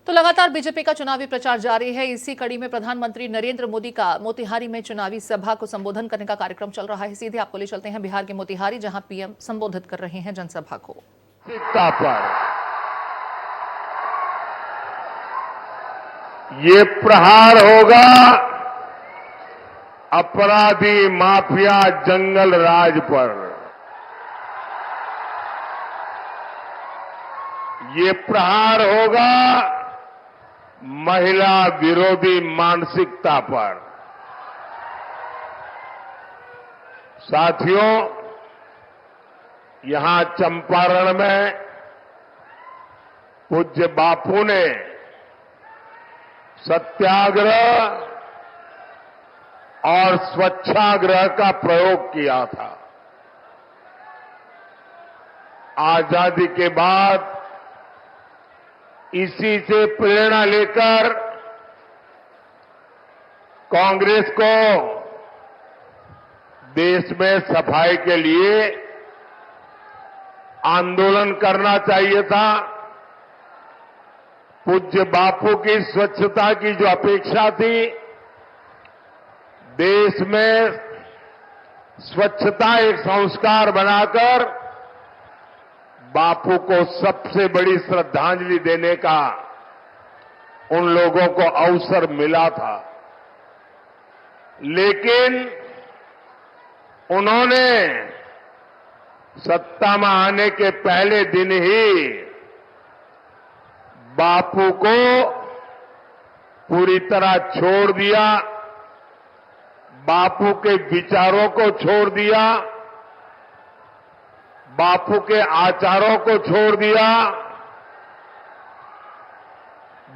तो लगातार बीजेपी का चुनावी प्रचार जारी है। इसी कड़ी में प्रधानमंत्री नरेंद्र मोदी का मोतिहारी में चुनावी सभा को संबोधन करने का कार्यक्रम चल रहा है। सीधे आपको ले चलते हैं बिहार के मोतिहारी, जहां पीएम संबोधित कर रहे हैं जनसभा को। ये प्रहार होगा अपराधी माफिया जंगल राज पर। ये प्रहार होगा महिला विरोधी मानसिकता पर। साथियों, यहां चंपारण में पूज्य बापू ने सत्याग्रह और स्वच्छाग्रह का प्रयोग किया था। आजादी के बाद इसी से प्रेरणा लेकर कांग्रेस को देश में सफाई के लिए आंदोलन करना चाहिए था। पूज्य बापू की स्वच्छता की जो अपेक्षा थी, देश में स्वच्छता एक संस्कार बनाकर बापू को सबसे बड़ी श्रद्धांजलि देने का उन लोगों को अवसर मिला था। लेकिन उन्होंने सत्ता में आने के पहले दिन ही बापू को पूरी तरह छोड़ दिया, बापू के विचारों को छोड़ दिया, बापू के आचारों को छोड़ दिया,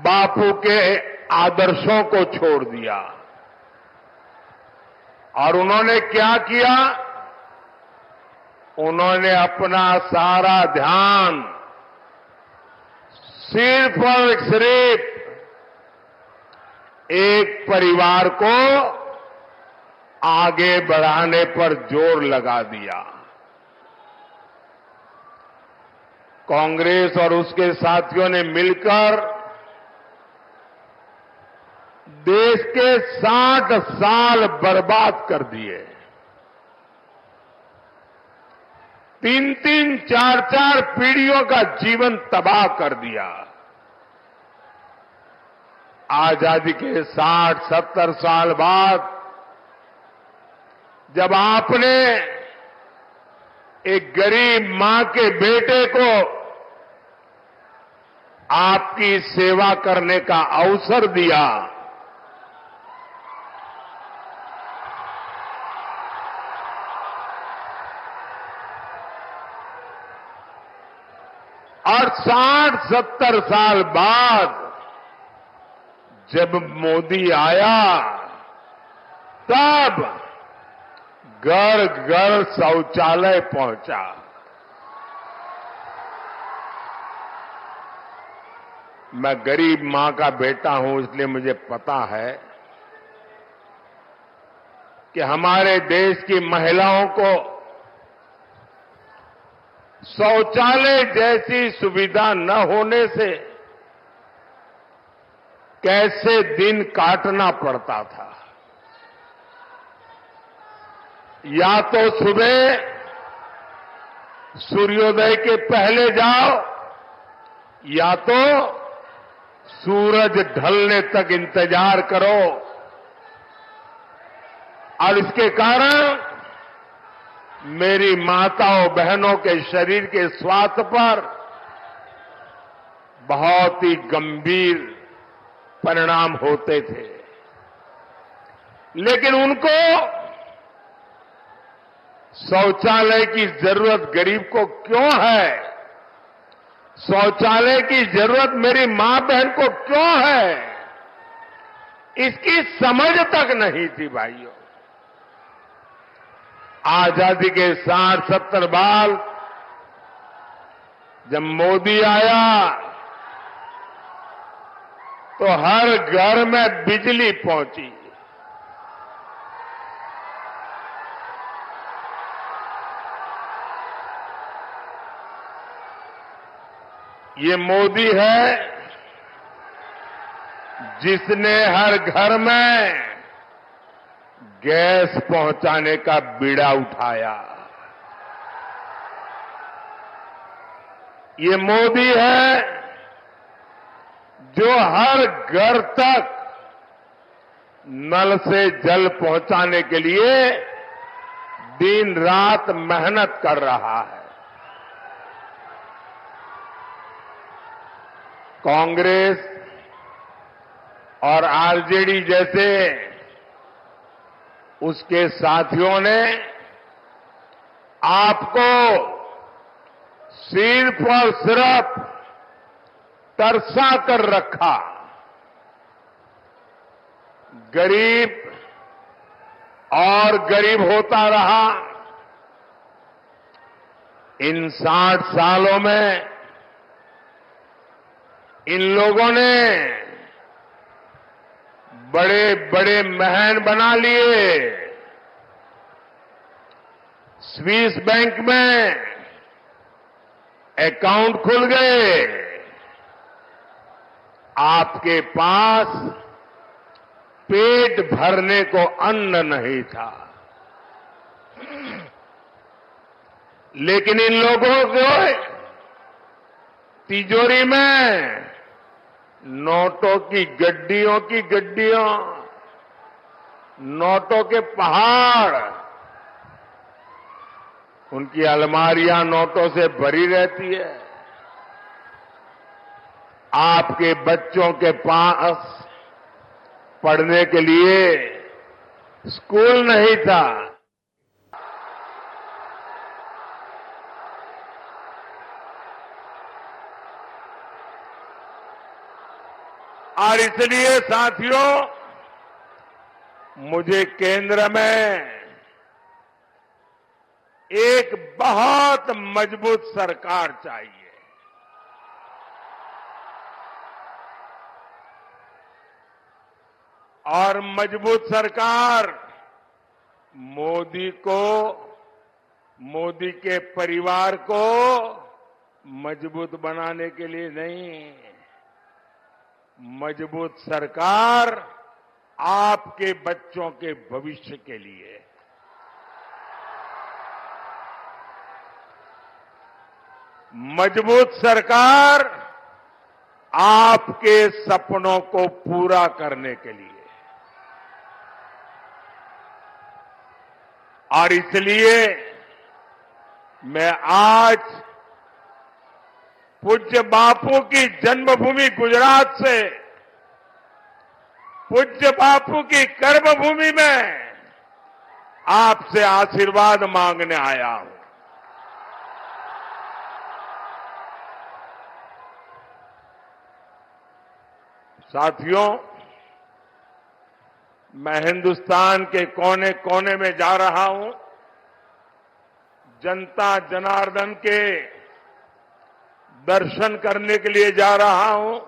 बापू के आदर्शों को छोड़ दिया। और उन्होंने क्या किया? उन्होंने अपना सारा ध्यान सिर्फ और सिर्फ एक परिवार को आगे बढ़ाने पर जोर लगा दिया। कांग्रेस और उसके साथियों ने मिलकर देश के 60 साल बर्बाद कर दिए। 3-3, 4-4 पीढ़ियों का जीवन तबाह कर दिया। आजादी के 60-70 साल बाद जब आपने एक गरीब मां के बेटे को आपकी सेवा करने का अवसर दिया, और 60-70 साल बाद जब मोदी आया, तब घर घर शौचालय पहुंचा। मैं गरीब मां का बेटा हूं, इसलिए मुझे पता है कि हमारे देश की महिलाओं को शौचालय जैसी सुविधा न होने से कैसे दिन काटना पड़ता था। या तो सुबह सूर्योदय के पहले जाओ, या तो सूरज ढलने तक इंतजार करो। और इसके कारण मेरी माताओं बहनों के शरीर के स्वास्थ्य पर बहुत ही गंभीर परिणाम होते थे। लेकिन उनको शौचालय की जरूरत गरीब को क्यों है, शौचालय की जरूरत मेरी मां बहन को क्यों है, इसकी समझ तक नहीं थी भाइयों। आजादी के 60-70 बाद जब मोदी आया तो हर घर में बिजली पहुंची। ये मोदी है जिसने हर घर में गैस पहुंचाने का बीड़ा उठाया। ये मोदी है जो हर घर तक नल से जल पहुंचाने के लिए दिन रात मेहनत कर रहा है। कांग्रेस और आरजेडी जैसे उसके साथियों ने आपको सिर्फ और सिर्फ तरसा कर रखा। गरीब और गरीब होता रहा। इन 60 सालों में इन लोगों ने बड़े बड़े महल बना लिए। स्विस बैंक में अकाउंट खुल गए। आपके पास पेट भरने को अन्न नहीं था। लेकिन इन लोगों को तिजोरी में नोटों की गड्डियों, नोटों के पहाड़, उनकी अलमारियां नोटों से भरी रहती है। आपके बच्चों के पास पढ़ने के लिए स्कूल नहीं था। और इसलिए साथियों, मुझे केंद्र में एक बहुत मजबूत सरकार चाहिए। और मजबूत सरकार मोदी को, मोदी के परिवार को मजबूत बनाने के लिए नहीं, मजबूत सरकार आपके बच्चों के भविष्य के लिए। मजबूत सरकार आपके सपनों को पूरा करने के लिए। और इसलिए मैं आज पूज्य बापू की जन्मभूमि गुजरात से, पूज्य बापू की कर्मभूमि में आपसे आशीर्वाद मांगने आया हूं। साथियों, मैं हिंदुस्तान के कोने कोने में जा रहा हूं। जनता जनार्दन के दर्शन करने के लिए जा रहा हूं।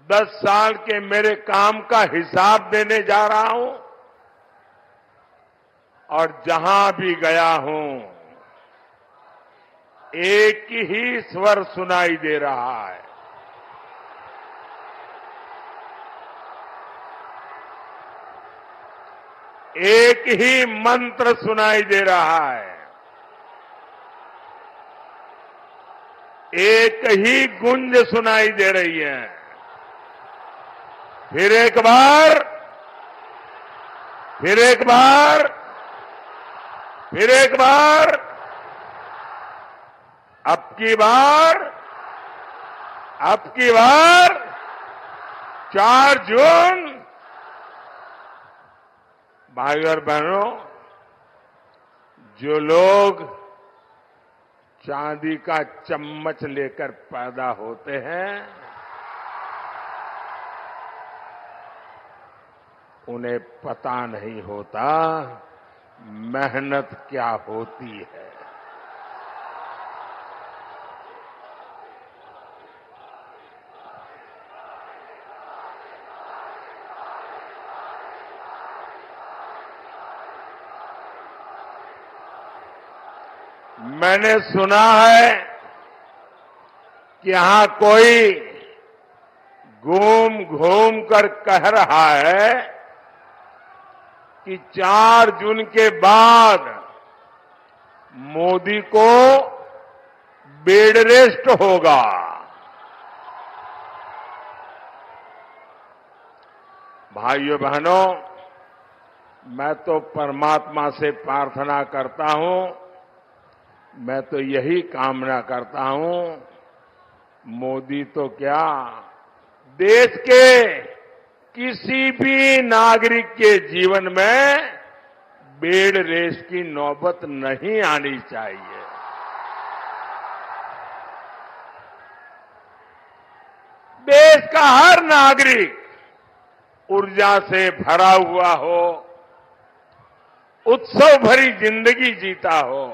10 साल के मेरे काम का हिसाब देने जा रहा हूं। और जहां भी गया हूं, एक ही स्वर सुनाई दे रहा है। एक ही मंत्र सुनाई दे रहा है। एक ही गूंज सुनाई दे रही है। फिर एक बार, फिर एक बार, फिर एक बार, अब की बार, अब की बार 4 जून। भाई और बहनों, जो लोग चांदी का चम्मच लेकर पैदा होते हैं, उन्हें पता नहीं होता मेहनत क्या होती है। मैंने सुना है कि यहां कोई घूम घूम कर कह रहा है कि 4 जून के बाद मोदी को बेड रेस्ट होगा। भाइयों बहनों, मैं तो परमात्मा से प्रार्थना करता हूं, मैं तो यही कामना करता हूं, मोदी तो क्या, देश के किसी भी नागरिक के जीवन में बेड रेस की नौबत नहीं आनी चाहिए। देश का हर नागरिक ऊर्जा से भरा हुआ हो, उत्सव भरी जिंदगी जीता हो,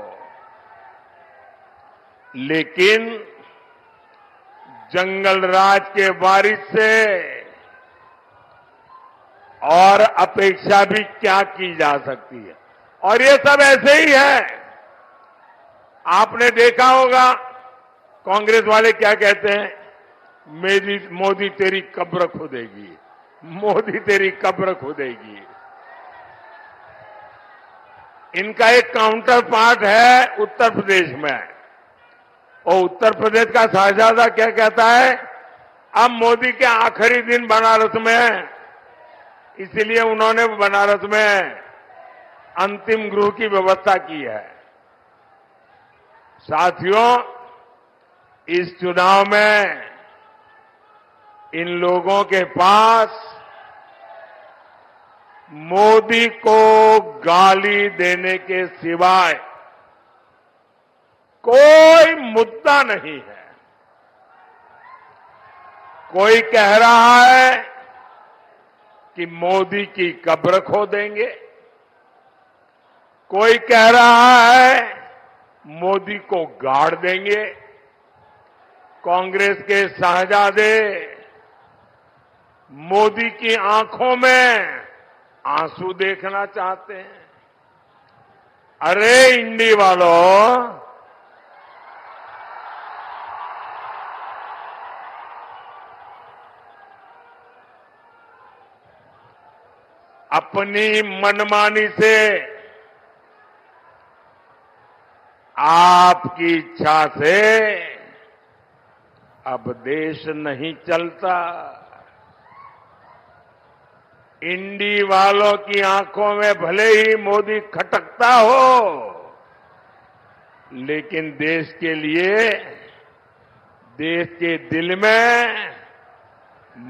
लेकिन जंगल राज के बारिश से और अपेक्षा भी क्या की जा सकती है। और ये सब ऐसे ही है। आपने देखा होगा कांग्रेस वाले क्या कहते हैं, मोदी तेरी कब्र खोदेगी, मोदी तेरी कब्र खोदेगी। इनका एक काउंटर पार्ट है उत्तर प्रदेश में, और उत्तर प्रदेश का शहजादा क्या कहता है, अब मोदी के आखिरी दिन बनारस में है, इसलिए उन्होंने बनारस में अंतिम गृह की व्यवस्था की है। साथियों, इस चुनाव में इन लोगों के पास मोदी को गाली देने के सिवाय कोई मुद्दा नहीं है। कोई कह रहा है कि मोदी की कब्र खोदेंगे, कोई कह रहा है मोदी को गाड़ देंगे। कांग्रेस के शहजादे मोदी की आंखों में आंसू देखना चाहते हैं। अरे इंडी वालों, अपनी मनमानी से, आपकी इच्छा से अब देश नहीं चलता। इंडी वालों की आंखों में भले ही मोदी खटकता हो, लेकिन देश के लिए, देश के दिल में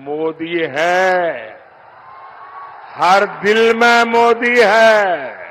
मोदी है। हर दिल में मोदी है।